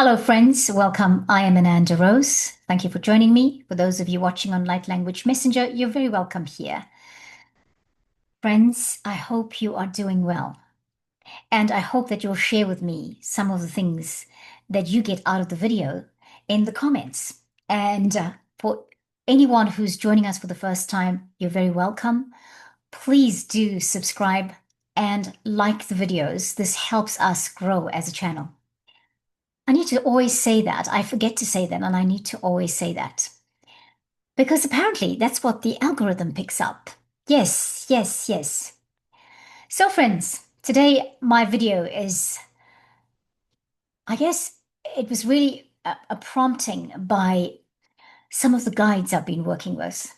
Hello, friends. Welcome. I am Ananda Rose. Thank you for joining me. For those of you watching on Light Language Messenger, you're very welcome here. Friends, I hope you are doing well. And I hope that you'll share with me some of the things that you get out of the video in the comments. And for anyone who's joining us for the first time, you're very welcome. Please do subscribe and like the videos. This helps us grow as a channel. I need to always say that. I forget to say that, and I need to always say that. Because apparently that's what the algorithm picks up. Yes, yes, yes. So, friends, today my video is, I guess it was really a prompting by some of the guides I've been working with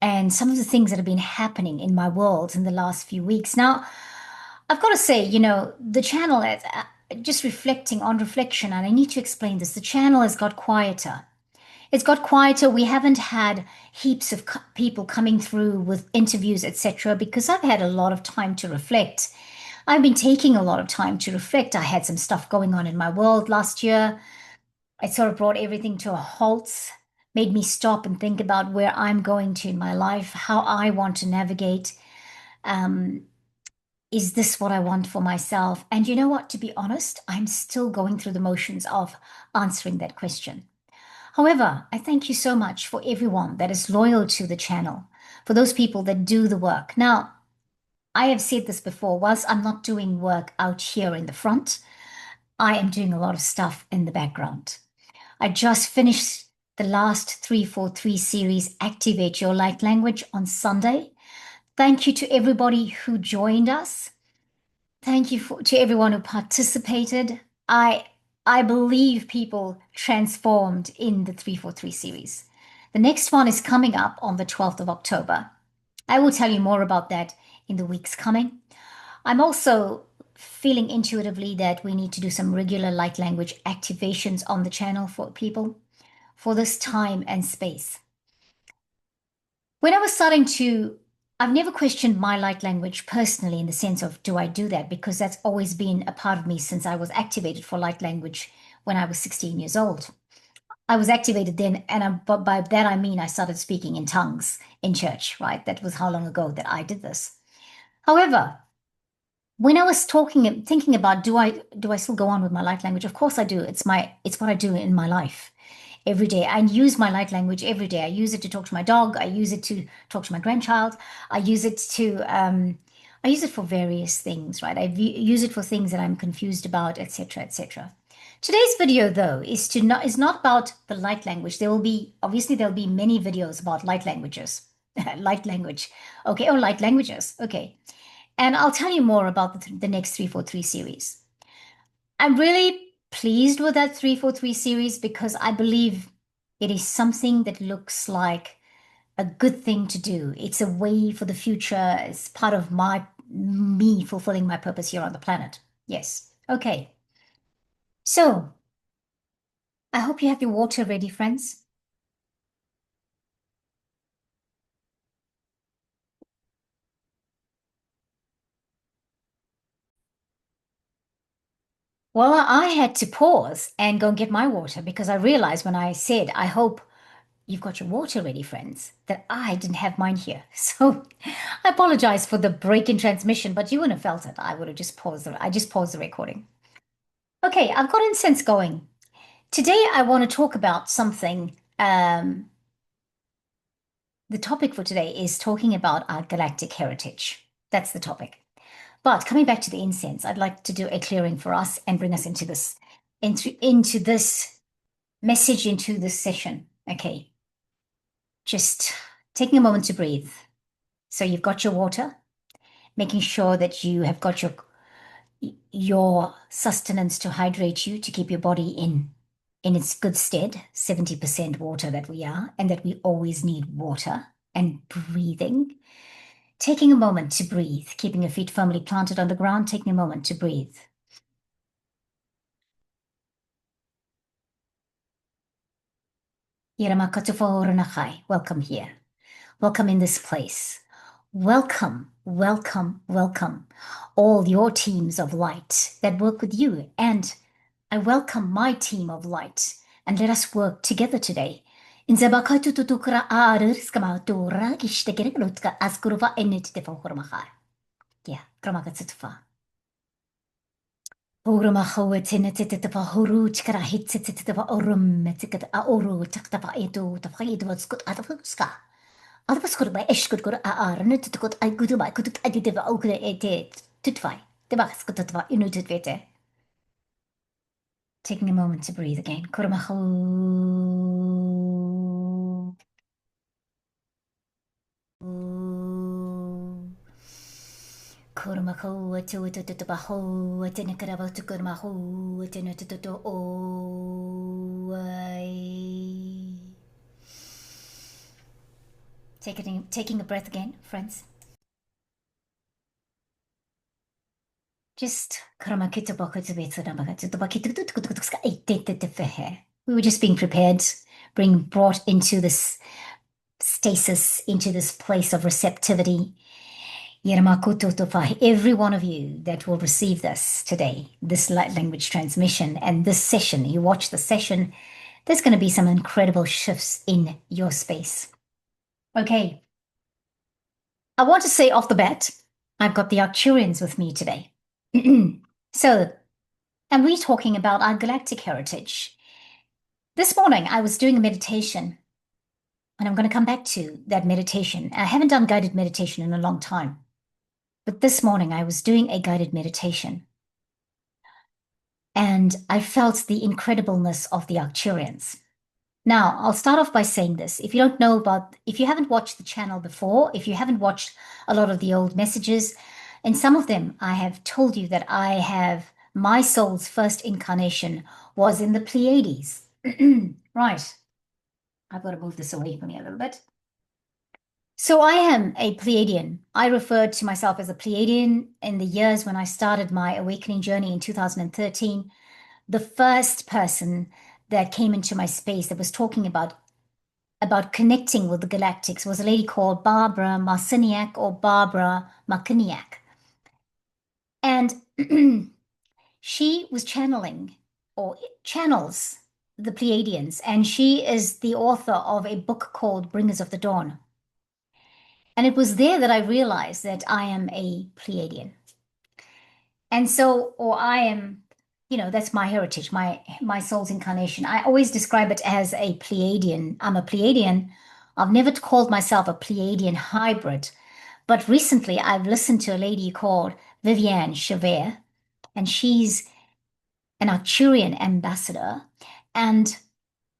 and some of the things that have been happening in my world in the last few weeks. Now, I've got to say, the channel, just reflecting on reflection, and I need to explain this, the channel has got quieter. It's got quieter. We haven't had heaps of people coming through with interviews, etc., because I've had a lot of time to reflect. I've been taking a lot of time to reflect. I had some stuff going on in my world last year. It sort of brought everything to a halt, made me stop and think about where I'm going to in my life, how I want to navigate. Um, is this what I want for myself? And you know what? To be honest, I'm still going through the motions of answering that question. However, I thank you so much for everyone that is loyal to the channel, for those people that do the work. Now, I have said this before, whilst I'm not doing work out here in the front, I am doing a lot of stuff in the background. I just finished the last 343 series, Activate Your Light Language, on Sunday. Thank you to everybody who joined us. Thank you to everyone who participated. I believe people transformed in the 343 series. The next one is coming up on the 12th of October. I will tell you more about that in the weeks coming. I'm also feeling intuitively that we need to do some regular light language activations on the channel for people for this time and space. When I was starting to, I've never questioned my light language personally in the sense of do I do that, because that's always been a part of me since I was activated for light language when I was 16 years old. I was activated then, and but by that I mean I started speaking in tongues in church, right? That was how long ago that I did this. However, when I was thinking about do I still go on with my light language? Of course I do. It's what I do in my life every day. I use my light language every day. I use it to talk to my dog. I use it to talk to my grandchild. I use it for various things, right? Use it for things that I'm confused about, etc., etc. Today's video, though, is not about the light language. There'll be many videos about light languages, light language, okay, or light languages, okay. And I'll tell you more about the next 343 series. I'm really pleased with that 343 series because I believe it is something that looks like a good thing to do. It's a way for the future. It's part of me fulfilling my purpose here on the planet. Yes. Okay. So I hope you have your water ready, friends. Well, I had to pause and go and get my water because I realized when I said, I hope you've got your water ready, friends, that I didn't have mine here. So I apologize for the break in transmission, but you wouldn't have felt it. I just paused the recording. Okay, I've got incense going. Today I want to talk about something. The topic for today is talking about our galactic heritage. That's the topic. But coming back to the incense, I'd like to do a clearing for us and bring us into this message, into this session. Okay. Just taking a moment to breathe. So you've got your water, making sure that you have got your sustenance to hydrate you, to keep your body in its good stead, 70% water that we are, and that we always need water, and breathing. Taking a moment to breathe, keeping your feet firmly planted on the ground, taking a moment to breathe. Welcome here. Welcome in this place. Welcome, welcome, welcome. All your teams of light that work with you. And I welcome my team of light and let us work together today. Yeah, Programa hawe tene tete te pahuru tikara hit tete te pa orum tiket a oru takta pa edu ta pa edu was good at fuska. Alvas good by esh good a arne te good I good by good I did the okre ete tutfai. The bas good at inutit vete. Taking a moment to breathe again. Kurma Kurmaho, to Baho, Tenekarabo to Kurmaho, Teneto O. Taking a breath again, friends. Just we were just being prepared, being brought into this stasis, into this place of receptivity. Every one of you that will receive this today, this light language transmission and this session, you watch the session, there's going to be some incredible shifts in your space. Okay. I want to say off the bat, I've got the Arcturians with me today. So, and we're talking about our galactic heritage. This morning, I was doing a meditation, and I'm going to come back to that meditation. I haven't done guided meditation in a long time, but this morning I was doing a guided meditation, and I felt the incredibleness of the Arcturians. Now, I'll start off by saying this. If you haven't watched the channel before, if you haven't watched a lot of the old messages, in some of them, I have told you that my soul's first incarnation was in the Pleiades. Right. I've got to move this away from me a little bit. So I am a Pleiadian. I referred to myself as a Pleiadian in the years when I started my awakening journey in 2013. The first person that came into my space that was talking about connecting with the Galactics was a lady called Barbara Marciniak or Barbara Makiniak. And she was channeling or channels the Pleiadians, and she is the author of a book called Bringers of the Dawn. And it was there that I realized that I am a Pleiadian. And so, or I am, that's my heritage, my soul's incarnation. I always describe it as a Pleiadian. I'm a Pleiadian. I've never called myself a Pleiadian hybrid. But recently I've listened to a lady called Viviane Chavert, and she's an Arcturian ambassador, and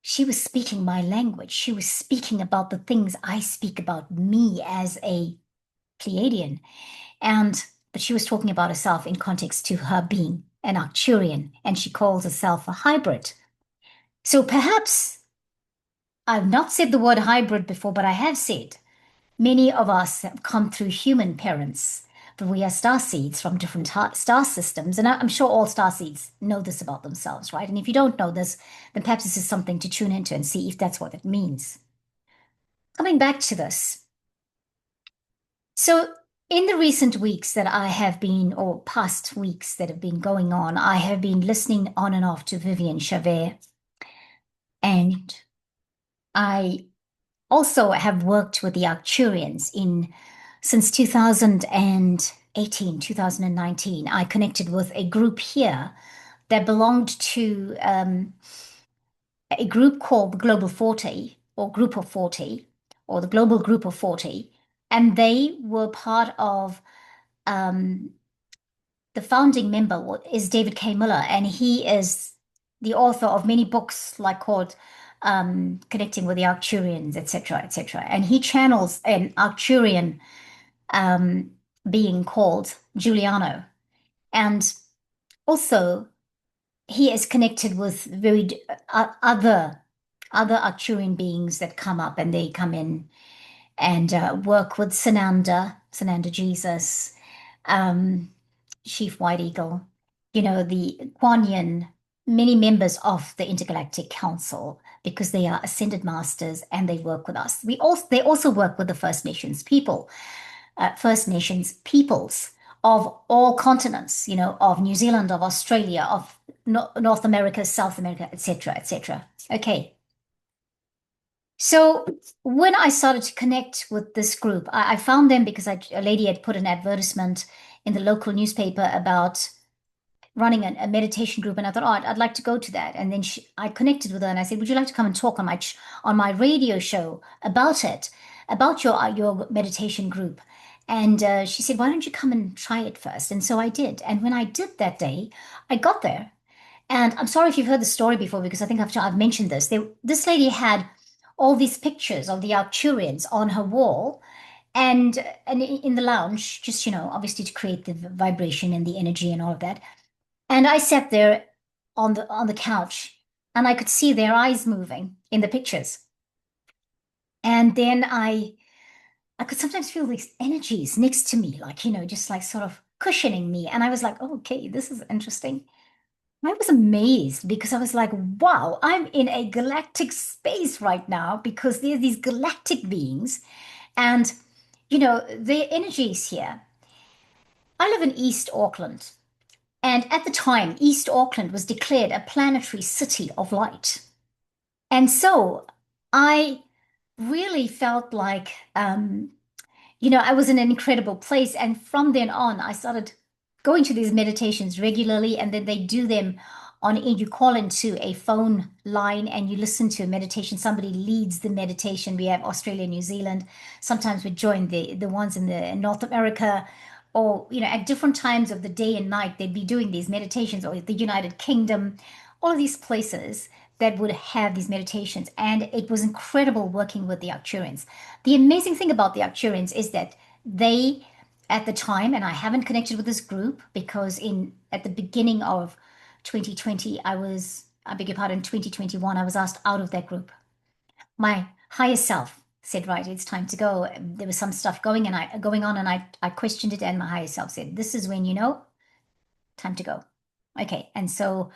she was speaking my language. She was speaking about the things I speak about me as a Pleiadian. But she was talking about herself in context to her being an Arcturian, and she calls herself a hybrid. So perhaps I've not said the word hybrid before, but I have said many of us have come through human parents, but we are star seeds from different star systems. And I'm sure all star seeds know this about themselves, right? And if you don't know this, then perhaps this is something to tune into and see if that's what it means. Coming back to this. So in the recent weeks that I have been, or past weeks that have been going on, I have been listening on and off to Viviane Chavert. And I also have worked with the Arcturians since 2018, 2019. I connected with a group here that belonged to a group called the Global 40 or Group of 40 or the Global Group of 40. And they were part of the founding member is David K. Miller, and he is the author of many books like called Connecting with the Arcturians, etc., etc. And he channels an Arcturian being called Giuliano. And also, he is connected with very other Arcturian beings that come up, and they come in and work with Sananda Jesus, Chief White Eagle, the Kuan Yin, many members of the Intergalactic Council, because they are ascended masters and they work with us. They also work with the First Nations peoples of all continents, of New Zealand, of Australia, of North America, South America, etc., etc. Okay. So when I started to connect with this group, I found them because a lady had put an advertisement in the local newspaper about running a meditation group, and I thought, oh, I'd like to go to that. And then I connected with her, and I said, would you like to come and talk on my radio show about it, about your meditation group? And she said, why don't you come and try it first? And so I did. And when I did that day, I got there. And I'm sorry if you've heard the story before, because I think I've mentioned this. This lady had all these pictures of the Arcturians on her wall, and in the lounge, just obviously to create the vibration and the energy and all of that. And I sat there on the couch, and I could see their eyes moving in the pictures. And then I could sometimes feel these energies next to me, like, just like sort of cushioning me. And I was like, oh, okay, this is interesting. I was amazed because I was like, wow, I'm in a galactic space right now because there are these galactic beings and, their energies here. I live in East Auckland, and at the time, East Auckland was declared a planetary city of light. And so I really felt like, I was in an incredible place. And from then on, I started going to these meditations regularly, and then they do them you call into a phone line and you listen to a meditation. Somebody leads the meditation. We have Australia, New Zealand. Sometimes we join the ones in North America, or at different times of the day and night, they'd be doing these meditations, or the United Kingdom, all of these places that would have these meditations. And it was incredible working with the Arcturians. The amazing thing about the Arcturians is that they, at the time, and I haven't connected with this group because at the beginning of 2020, I beg your pardon, 2021, I was asked out of that group. My higher self said, right, it's time to go. There was some stuff going on, and I questioned it, and my higher self said, this is when time to go. Okay, and so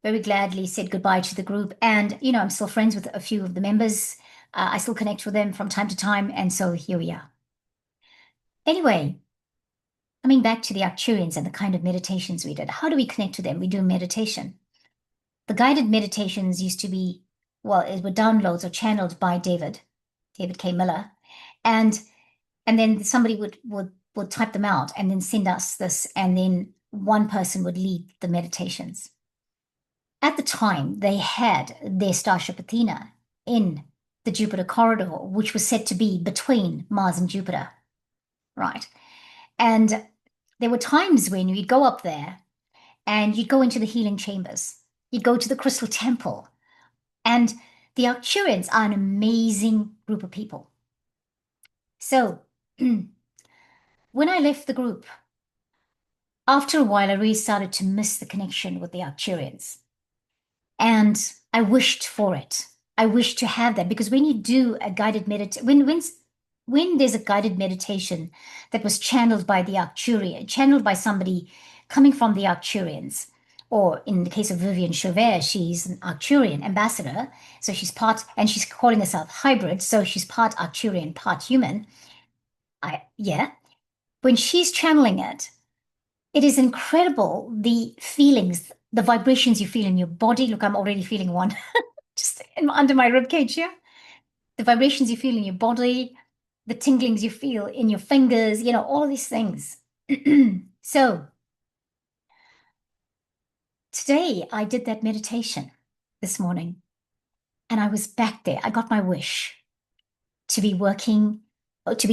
very gladly said goodbye to the group. And, I'm still friends with a few of the members. I still connect with them from time to time. And so here we are. Anyway, coming back to the Arcturians and the kind of meditations we did. How do we connect to them? We do meditation. The guided meditations used to be, well, it were downloads or channeled by David K. Miller. And then somebody would type them out and then send us this, and then one person would lead the meditations. At the time, they had their starship Athena in the Jupiter corridor, which was said to be between Mars and Jupiter, right? And there were times when you'd go up there and you'd go into the healing chambers, you'd go to the Crystal Temple, and the Arcturians are an amazing group of people. So when I left the group, after a while, I really started to miss the connection with the Arcturians. And I wished for it. I wished to have that, because when you do a guided meditation, when there's a guided meditation that was channeled by the Arcturian, channeled by somebody coming from the Arcturians, or in the case of Vivian Chauvert, she's an Arcturian ambassador, so she's she's calling herself hybrid, so she's part Arcturian, part human. Yeah. When she's channeling it, it is incredible, the feelings, the vibrations you feel in your body. Look, I'm already feeling one just under my rib cage here. The vibrations you feel in your body, the tinglings you feel in your fingers, all of these things. So today I did that meditation this morning, and I was back there. I got my wish to be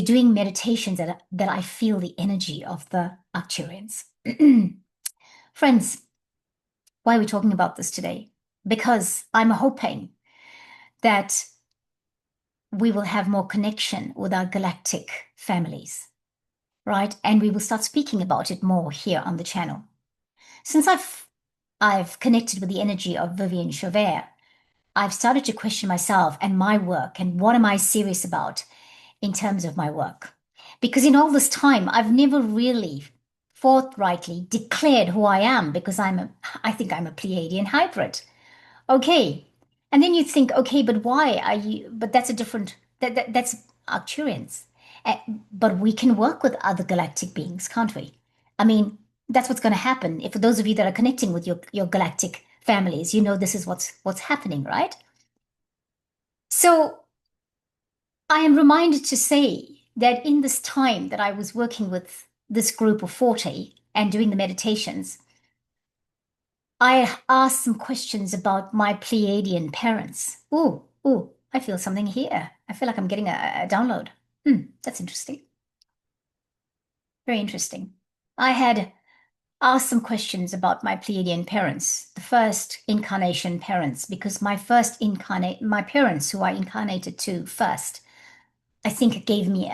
doing meditations that I feel the energy of the Arcturians. Friends, why are we talking about this today? Because I'm hoping that we will have more connection with our galactic families, right? And we will start speaking about it more here on the channel. Since I've connected with the energy of Vivian Chauvert, I've started to question myself and my work, and what am I serious about in terms of my work? Because in all this time, I've never really forthrightly declared who I am, because I think I'm a Pleiadian hybrid. Okay. And then you think, okay, but why are you, but that's a different, that's Arcturians. But we can work with other galactic beings, can't we? I mean, that's what's going to happen. If for those of you that are connecting with your galactic families, you know this is what's happening, right? So I am reminded to say that in this time that I was working with this group of 40 and doing the meditations, I asked some questions about my Pleiadian parents. Ooh, I feel something here. I feel like I'm getting a download. That's interesting. Very interesting. I had asked some questions about my Pleiadian parents, the first incarnation parents, because my parents who I incarnated to first, I think it gave me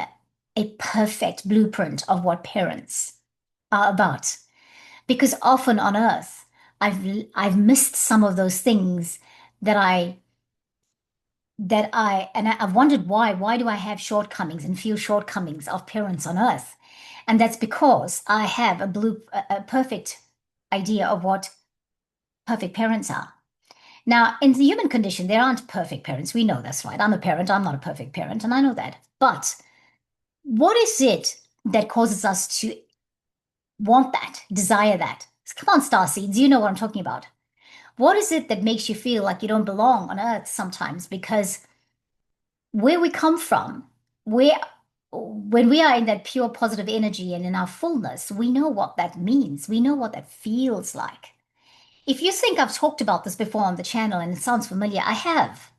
a perfect blueprint of what parents are about. Because often on Earth, I've missed some of those things that I've wondered why. Why do I have shortcomings and feel shortcomings of parents on Earth? And that's because I have a perfect idea of what perfect parents are. Now, in the human condition, there aren't perfect parents. We know that's right. I'm a parent. I'm not a perfect parent, and I know that. But what is it that causes us to want that, desire that? Come on, star seeds, you know what I'm talking about. What is it that makes you feel like you don't belong on Earth sometimes? Because where we come from, where when we are in that pure positive energy and in our fullness, we know what that means. We know what that feels like. If you think I've talked about this before on the channel and it sounds familiar, I have.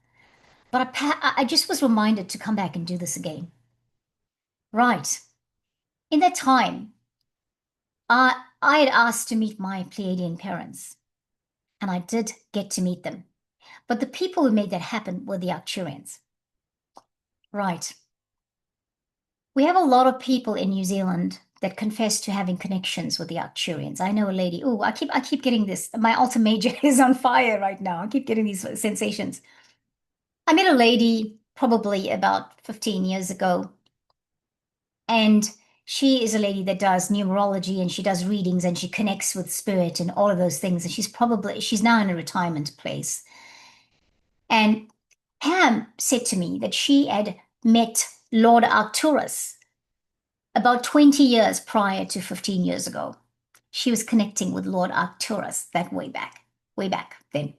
But I just was reminded to come back and do this again. Right. In that time, I had asked to meet my Pleiadian parents, and I did get to meet them. But the people who made that happen were the Arcturians. Right. We have a lot of people in New Zealand that confess to having connections with the Arcturians. I know a lady. Oh, I keep getting this. My altar major is on fire right now. I keep getting these sensations. I met a lady probably about 15 years ago, and she is a lady that does numerology and she does readings and she connects with spirit and all of those things. And she's now in a retirement place. And Pam said to me that she had met Lord Arcturus about 20 years prior to 15 years ago. She was connecting with Lord Arcturus that way back then.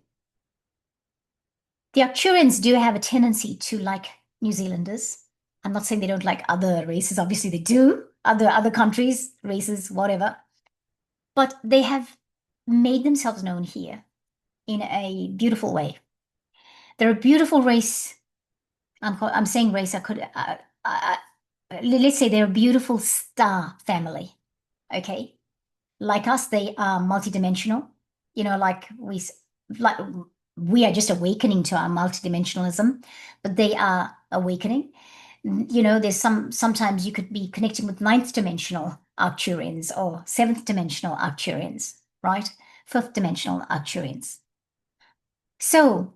The Arcturians do have a tendency to like New Zealanders. I'm not saying they don't like other races. Obviously, they do. Other countries, races, whatever. But they have made themselves known here in a beautiful way. They're a beautiful race. I'm saying race. Let's say they're a beautiful star family. Okay, like us, they are multidimensional. You know, like we are just awakening to our multidimensionalism, but they are awakening. You know, sometimes you could be connecting with ninth dimensional Arcturians or seventh dimensional Arcturians, right? Fifth dimensional Arcturians. So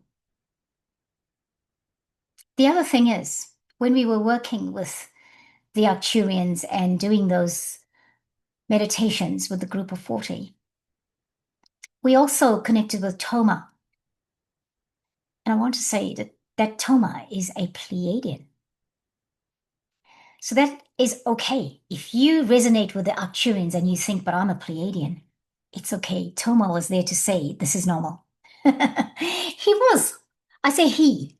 the other thing is, when we were working with the Arcturians and doing those meditations with the group of 40, we also connected with Tomar. And I want to say that Tomar is a Pleiadian. So that is okay. If you resonate with the Arcturians and you think, but I'm a Pleiadian, it's okay. Tomar was there to say, this is normal. He was. I say he,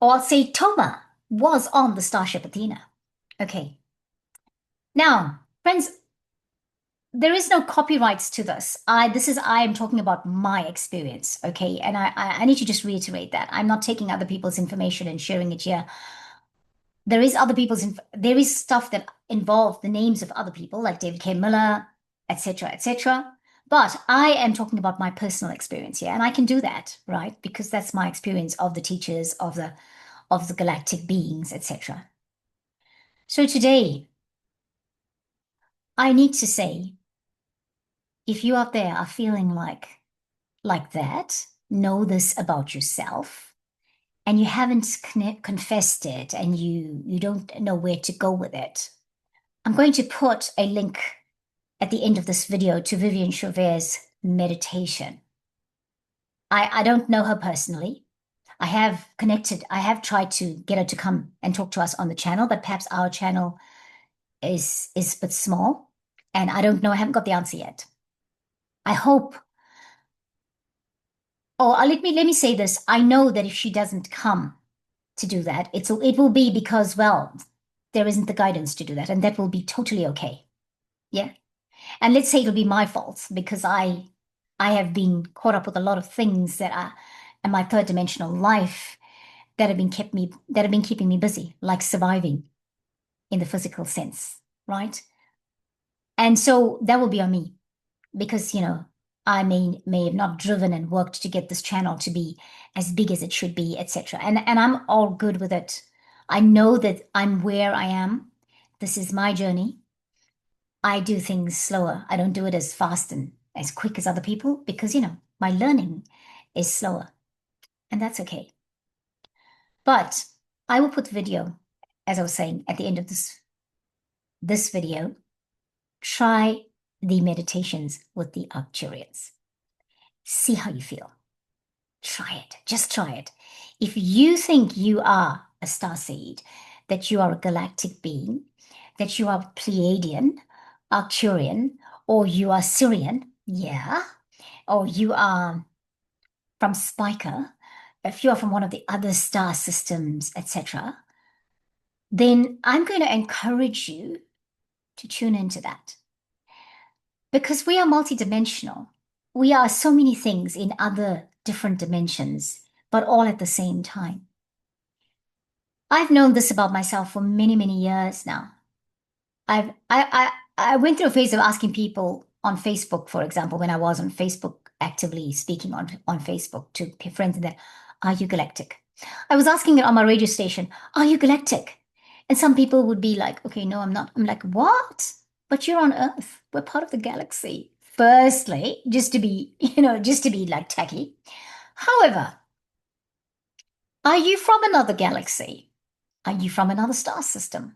or I'll say Tomar was on the Starship Athena. Okay. Now, friends, there is no copyrights to this. I am talking about my experience, okay? And I need to just reiterate that. I'm not taking other people's information and sharing it here. There is stuff that involve the names of other people, like David K. Miller, etc., etc. But I am talking about my personal experience here, and I can do that, right? Because that's my experience of the teachers, of the galactic beings, etc. So today, I need to say, if you out there are feeling like that, know this about yourself, and you haven't confessed it, and you don't know where to go with it, I'm going to put a link at the end of this video to Vivian Chauvet's meditation. I don't know her personally. I have tried to get her to come and talk to us on the channel, but perhaps our channel is a bit small, and I don't know, I haven't got the answer yet. I hope, or let me say this. I know that if she doesn't come to do that, it will be because, well, there isn't the guidance to do that, and that will be totally okay. Yeah. And let's say it'll be my fault because I have been caught up with a lot of things that are in my third dimensional life that have been keeping me busy, like surviving in the physical sense, right? And so that will be on me because, I may have not driven and worked to get this channel to be as big as it should be, etc. And I'm all good with it. I know that I'm where I am. This is my journey. I do things slower. I don't do it as fast and as quick as other people because, my learning is slower, and that's okay. But I will put the video, as I was saying, at the end of this video. Try the meditations with the Arcturians. See how you feel. Try it. Just try it. If you think you are a starseed, that you are a galactic being, that you are Pleiadian, Arcturian, or you are Syrian, yeah, or you are from Spiker, if you are from one of the other star systems, etc., then I'm going to encourage you to tune into that. Because we are multidimensional. We are so many things in other different dimensions, but all at the same time. I've known this about myself for many, many years now. I went through a phase of asking people on Facebook, for example, when I was on Facebook, actively speaking on Facebook to friends and that, are you galactic? I was asking it on my radio station, are you galactic? And some people would be like, okay, no, I'm not. I'm like, what? But you're on Earth. We're part of the galaxy. Firstly, just to be like tacky. However, are you from another galaxy? Are you from another star system?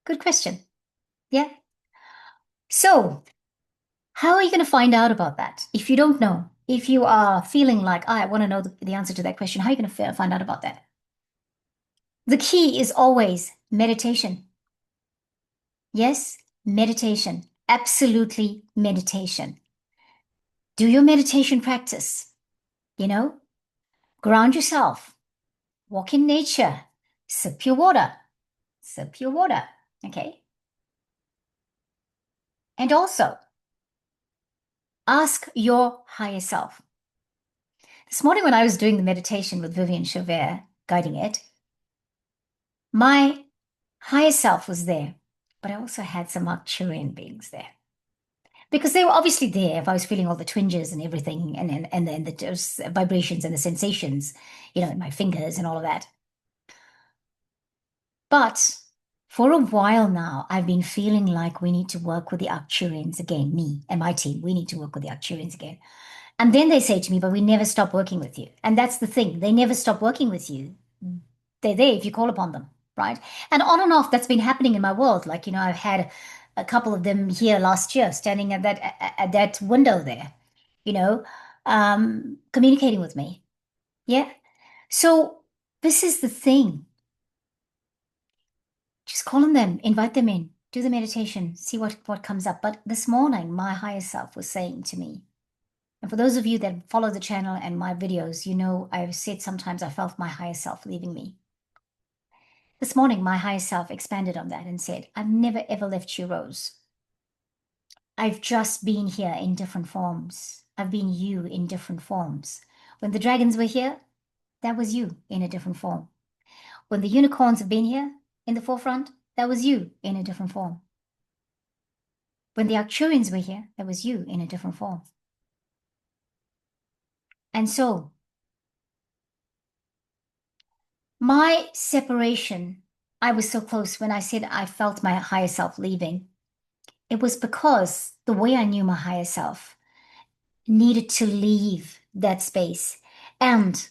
Good question. Yeah. So, how are you going to find out about that if you don't know? If you are feeling like, I want to know the answer to that question, how are you going to find out about that? The key is always meditation. Yes, meditation. Absolutely meditation. Do your meditation practice. Ground yourself. Walk in nature. Sip your water. Sip your water. Okay. And also, ask your higher self. This morning when I was doing the meditation with Vivian Chauvert, guiding it, my higher self was there, but I also had some Arcturian beings there. Because they were obviously there if I was feeling all the twinges and everything, and then the vibrations and the sensations, in my fingers and all of that. But for a while now, I've been feeling like we need to work with the Arcturians again, me and my team, we need to work with the Arcturians again. And then they say to me, but we never stop working with you. And that's the thing. They never stop working with you. They're there if you call upon them, right? And on and off, that's been happening in my world. Like, I've had a couple of them here last year standing at that window there, communicating with me. Yeah. So this is the thing. Just call on them, invite them in, do the meditation, see what comes up. But this morning, my higher self was saying to me, and for those of you that follow the channel and my videos, I've said sometimes I felt my higher self leaving me. This morning, my higher self expanded on that and said, I've never ever left you, Rose. I've just been here in different forms. I've been you in different forms. When the dragons were here, that was you in a different form. When the unicorns have been here in the forefront, that was you in a different form. When the Arcturians were here, that was you in a different form. And so, my separation, I was so close when I said I felt my higher self leaving. It was because the way I knew my higher self needed to leave that space. And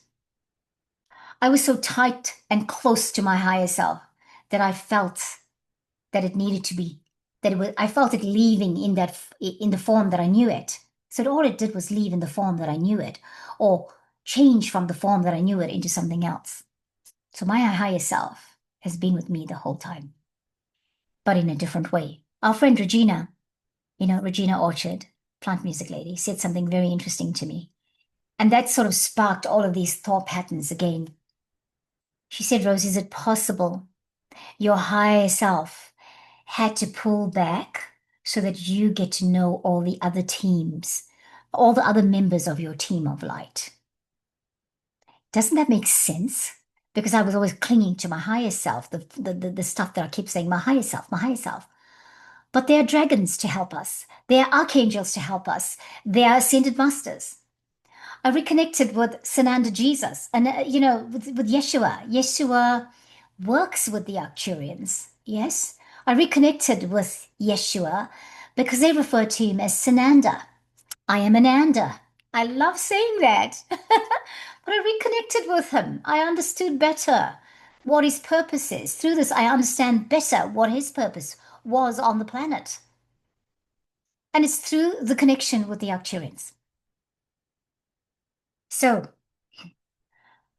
I was so tight and close to my higher self that I felt that it needed to be, I felt it leaving in the form that I knew it. So all it did was leave in the form that I knew it, or change from the form that I knew it into something else. So my higher self has been with me the whole time, but in a different way. Our friend Regina, Regina Orchard, plant music lady, said something very interesting to me. And that sort of sparked all of these thought patterns again. She said, Rose, is it possible your higher self had to pull back so that you get to know all the other teams, all the other members of your team of light? Doesn't that make sense? Because I was always clinging to my higher self, the stuff that I keep saying, my higher self, my higher self. But there are dragons to help us. There are archangels to help us. There are ascended masters. I reconnected with Sananda Jesus and, with Yeshua. Yeshua works with the Arcturians. Yes. I reconnected with Yeshua because they refer to him as Sananda. I am Ananda. I love saying that. But I reconnected with him. I understood better what his purpose is. Through this, I understand better what his purpose was on the planet. And it's through the connection with the Arcturians. So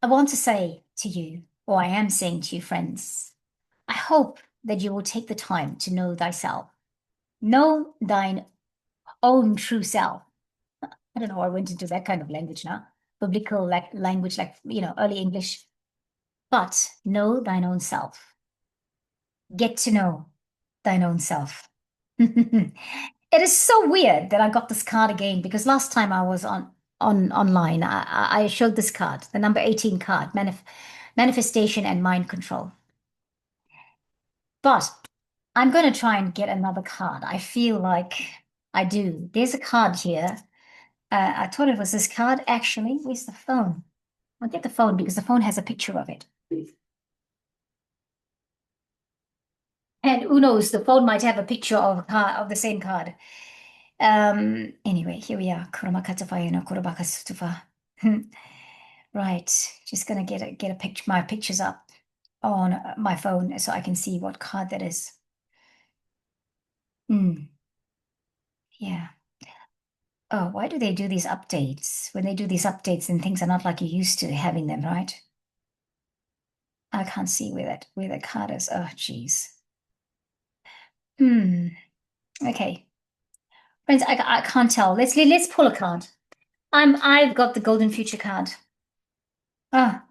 I want to say to you, or I am saying to you, friends, I hope that you will take the time to know thyself. Know thine own true self. I don't know, I went into that kind of language now, biblical language, early English. But know thine own self. Get to know thine own self. It is so weird that I got this card again because last time I was online, I showed this card, the number 18 card, manifestation and mind control. But I'm going to try and get another card. I feel like I do. There's a card here. I thought it was this card. Actually, where's the phone? I'll get the phone because the phone has a picture of it. And who knows, the phone might have a picture of the same card. Anyway, here we are. Right, just gonna get a picture, my pictures up on my phone so I can see what card that is. Yeah. Oh, why do they do these updates? When they do these updates, then things are not like you used to having them, right? I can't see where that card is. Oh, geez. Okay. Friends, I can't tell. Let's pull a card. I've got the Golden Future card. Ah.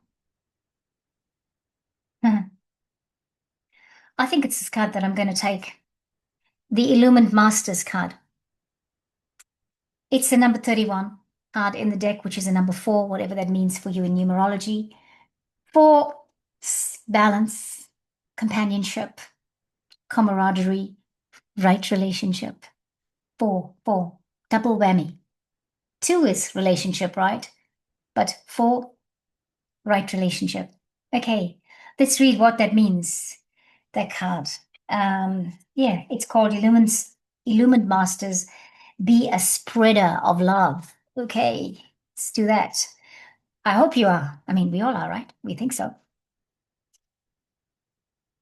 I think it's this card that I'm going to take. The Illumined Masters card. It's the number 31 card in the deck, which is a number 4, whatever that means for you in numerology. For balance, companionship, camaraderie, right relationship. 4, double whammy. 2 is relationship, right? But 4, right relationship. Okay, let's read what that means, that card. Yeah, it's called Illumined Masters. Be a spreader of love. Okay, let's do that. I hope you are. I mean, we all are, right? We think so.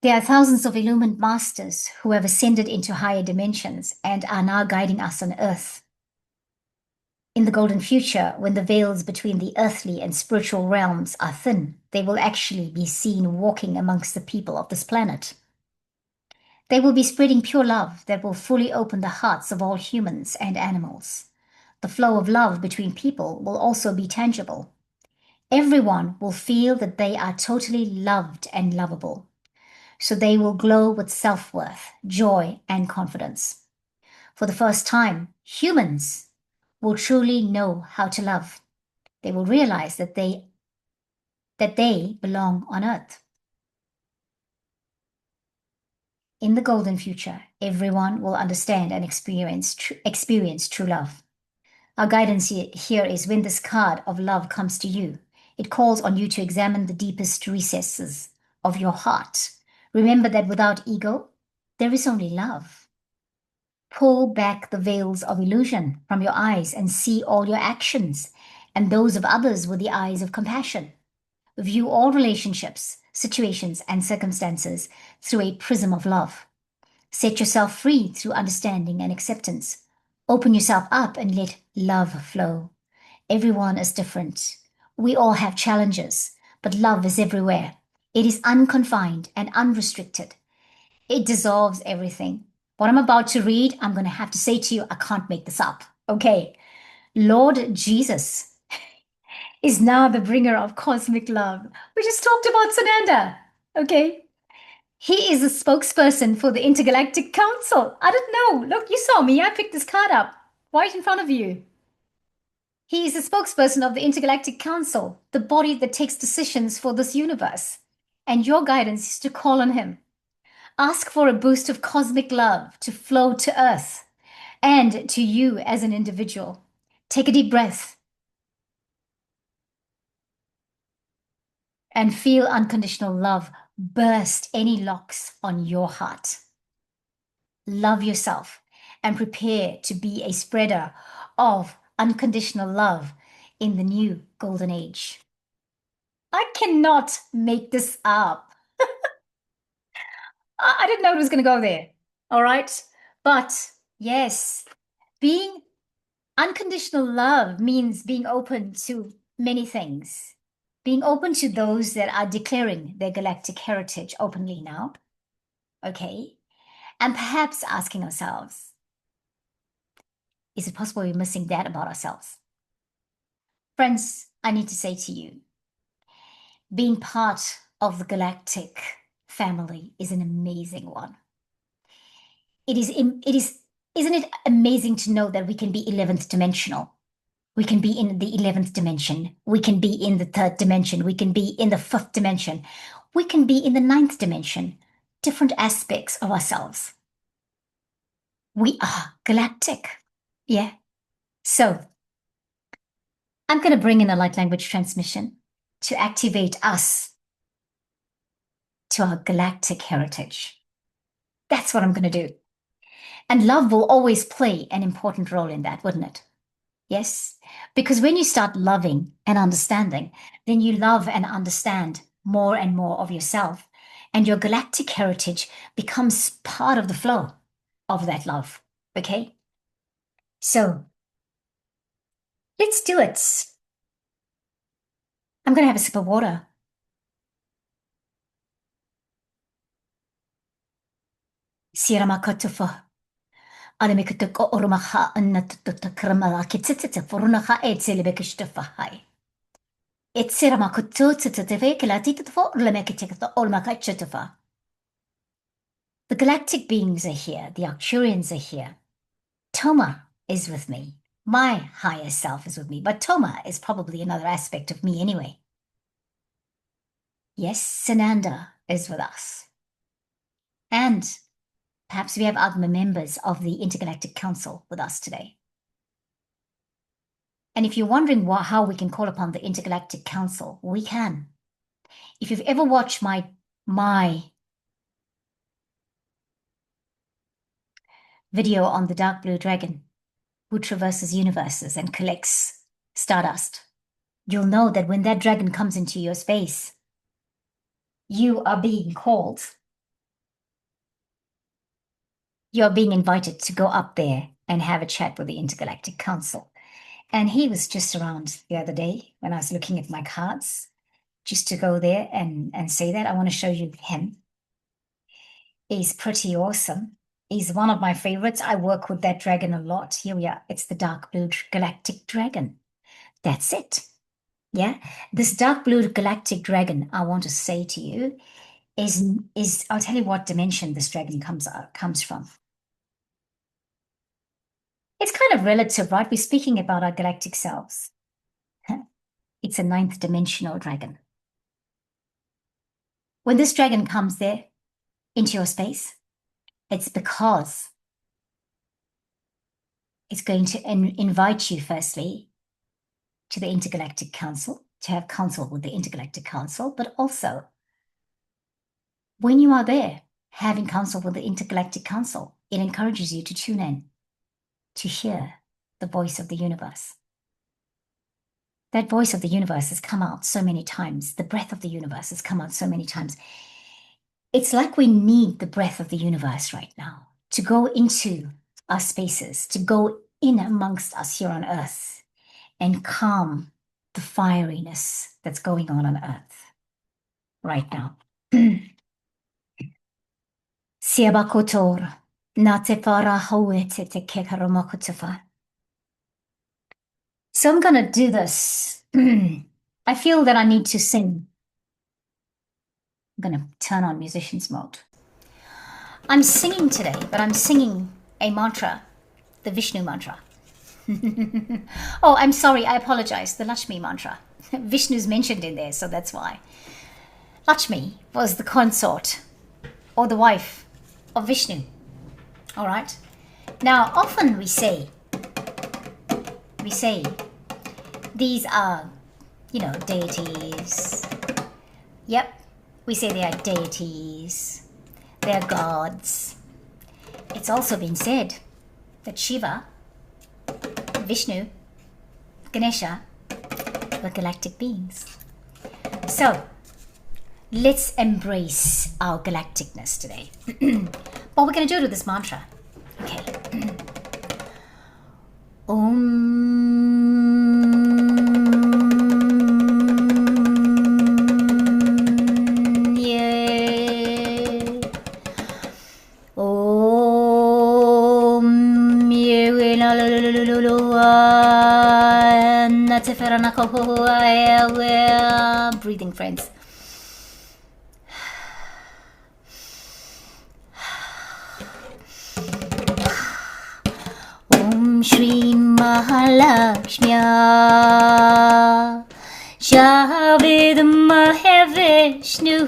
There are thousands of illumined masters who have ascended into higher dimensions and are now guiding us on Earth. In the golden future, when the veils between the earthly and spiritual realms are thin, they will actually be seen walking amongst the people of this planet. They will be spreading pure love that will fully open the hearts of all humans and animals. The flow of love between people will also be tangible. Everyone will feel that they are totally loved and lovable. So they will glow with self-worth, joy, and confidence. For the first time, humans will truly know how to love. They will realize that they belong on Earth. In the golden future, everyone will understand and experience true love. Our guidance here is when this card of love comes to you, it calls on you to examine the deepest recesses of your heart. Remember that without ego, there is only love. Pull back the veils of illusion from your eyes and see all your actions and those of others with the eyes of compassion. View all relationships, situations, and circumstances through a prism of love. Set yourself free through understanding and acceptance. Open yourself up and let love flow. Everyone is different. We all have challenges, but love is everywhere. It is unconfined and unrestricted. It dissolves everything. What I'm about to read, I'm going to have to say to you, I can't make this up. Okay, Lord Jesus is now the bringer of cosmic love. We just talked about Sananda. Okay, he is a spokesperson for the Intergalactic Council. I don't know. Look, you saw me. I picked this card up right in front of you. He is a spokesperson of the Intergalactic Council, the body that takes decisions for this universe. And your guidance is to call on him. Ask for a boost of cosmic love to flow to Earth and to you as an individual. Take a deep breath and feel unconditional love burst any locks on your heart. Love yourself and prepare to be a spreader of unconditional love in the new golden age. I cannot make this up. I didn't know it was going to go there. All right. But yes, being unconditional love means being open to many things, being open to those that are declaring their galactic heritage openly now. Okay. And perhaps asking ourselves, is it possible we're missing that about ourselves? Friends, I need to say to you, being part of the galactic family is an amazing one. Isn't it amazing to know that we can be 11th dimensional? We can be in the 11th dimension. We can be in the third dimension. We can be in the fifth dimension. We can be in the ninth dimension. Different aspects of ourselves. We are galactic. Yeah. So I'm going to bring in a light language transmission to activate us to our galactic heritage. That's what I'm going to do. And love will always play an important role in that, wouldn't it? Yes, because when you start loving and understanding, then you love and understand more and more of yourself, and your galactic heritage becomes part of the flow of that love. Okay? So let's do it. I'm going to have a sip of water. Siramakatufa. Alemikutuko orumaha annatututakramala kitsitita furunaha etsilibekishtufa. Itsiramakutu titatife kilatitufo lemekitikato olmakachitufa. The galactic beings are here. The Arcturians are here. Tomar is with me. My higher self is with me, but Tomar is probably another aspect of me anyway. Yes, Ananda is with us. And perhaps we have other members of the Intergalactic Council with us today. And if you're wondering how we can call upon the Intergalactic Council, we can. If you've ever watched my video on the dark blue dragon who traverses universes and collects stardust, you'll know that when that dragon comes into your space, you are being called. You're being invited to go up there and have a chat with the Intergalactic Council. And he was just around the other day when I was looking at my cards, just to go there and say that. I want to show you him. He's pretty awesome. He's one of my favorites. I work with that dragon a lot. Here we are. It's the dark blue galactic dragon. That's it. Yeah. This dark blue galactic dragon, I want to say to you, is I'll tell you what dimension this dragon comes from. It's kind of relative, right? We're speaking about our galactic selves. It's a ninth dimensional dragon. When this dragon comes there into your space, it's because it's going to invite you, firstly, to the Intergalactic Council, to have counsel with the Intergalactic Council, but also when you are there having counsel with the Intergalactic Council, it encourages you to tune in, to hear the voice of the universe. That voice of the universe has come out so many times. The breath of the universe has come out so many times. It's like we need the breath of the universe right now to go into our spaces, to go in amongst us here on Earth and calm the fieriness that's going on Earth right now. Siabakotor, nate para hawete te kekaromakotafa. So I'm gonna do this. I feel that I need to sing. I'm gonna turn on musician's mode. I'm singing today, but I'm singing a mantra, the Vishnu mantra. Oh, I'm sorry, I apologize, the Lakshmi mantra. Vishnu's mentioned in there, so that's why. Lakshmi was the consort or the wife of Vishnu. All right. Now, often we say these are, deities. Yep, we say they are deities. They are gods. It's also been said that Shiva, Vishnu, Ganesha were galactic beings. So, let's embrace our galacticness today. What we're going to do with this mantra. Okay. Breathing, friends. Om Shri Mahalakshmi Javidmahe Vishnu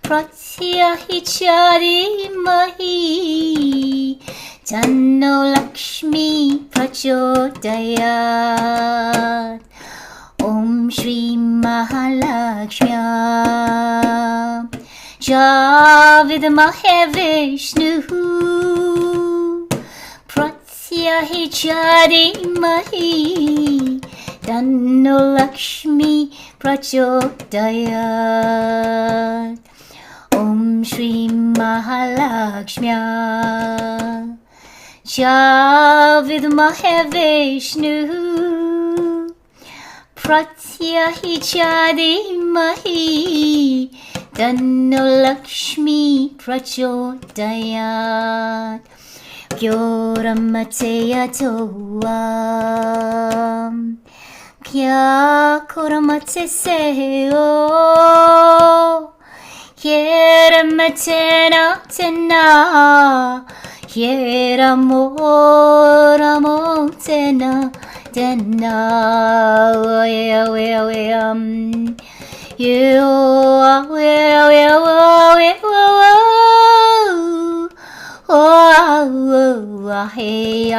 Pratyahicarimahi Tanno Lakshmi Prachodayat. Om Shri Mahalakshmi Javidmahe Vishnu Pratyahicarimahi Tanno Lakshmi Prachodayat. Om Shri Mahalakshmi Javidmahe Vishnu Pratyahicarimahi Tanno Lakshmi Prachodayat. Kyoramate toam Kya koramate seo Kyeramate na tena Kyeramoramo tena tena hey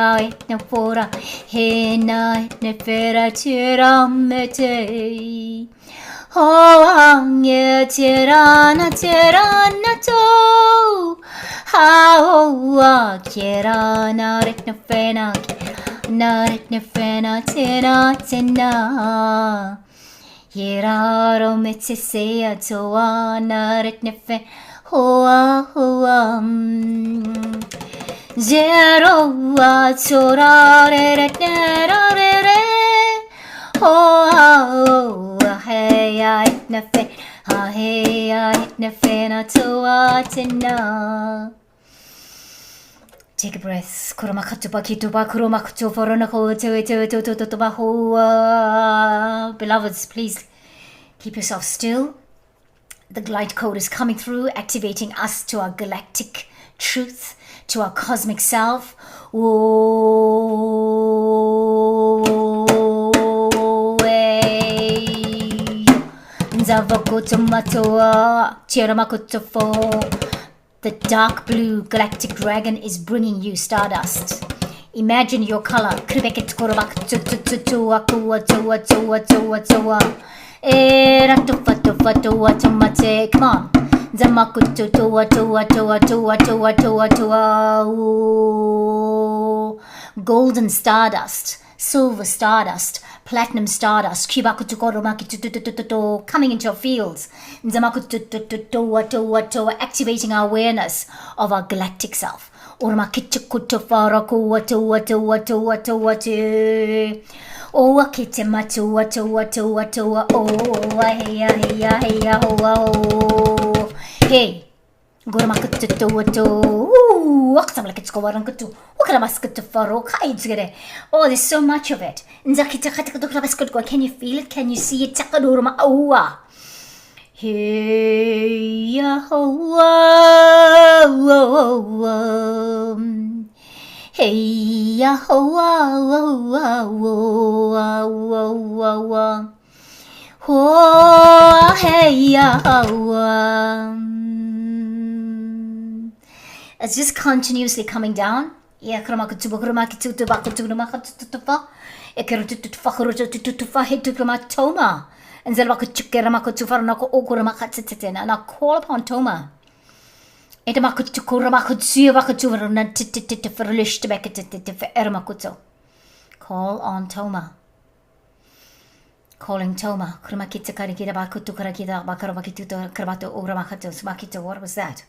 na fora hey na fera tiramete angye tirana to ha kirana rekna fena tena yeraro metseya toana rekna fe hoa Zero atorare oh hey I nafe hey I nafe na toatena. Take a breath. Beloveds, please keep yourself still. The glide code is coming through, activating us to our galactic truth, to our cosmic self. The dark blue galactic dragon is bringing you Stardust. Imagine your color. Come on. Golden Stardust, Silver Stardust, Platinum Stardust, coming into your fields, activating our awareness of our galactic self. Hey, Oh, there's so much of it. Can you feel it? Can you see it? Hey, hey, oh, hey, it's just continuously coming down. Yeah, Toma. And then I call upon Toma. Call on Toma. Calling Toma. What was that?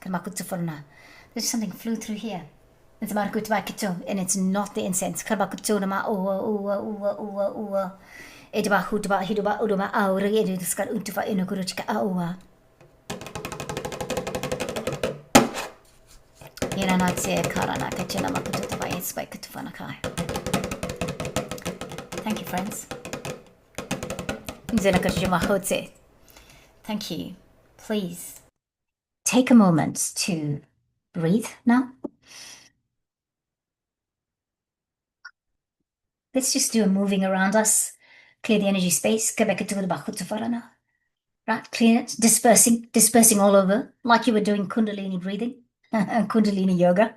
There's something flew through here. And it's not the incense. Thank you, friends. Thank you. Please take a moment to breathe now. Let's just do a moving around us. Clear the energy space. Right, clean it, dispersing all over, like you were doing Kundalini breathing, Kundalini yoga.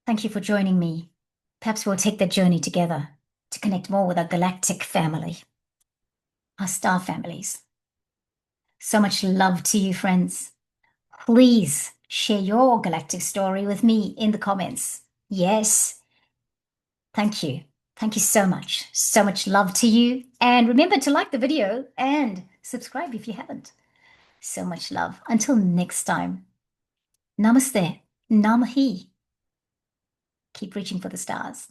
Thank you for joining me. Perhaps we'll take that journey together to connect more with our galactic family, our star families. So much love to you, friends. Please share your galactic story with me in the comments. Yes. Thank you. Thank you so much. So much love to you. And remember to like the video and subscribe if you haven't. So much love. Until next time. Namaste. Namahi. Keep reaching for the stars.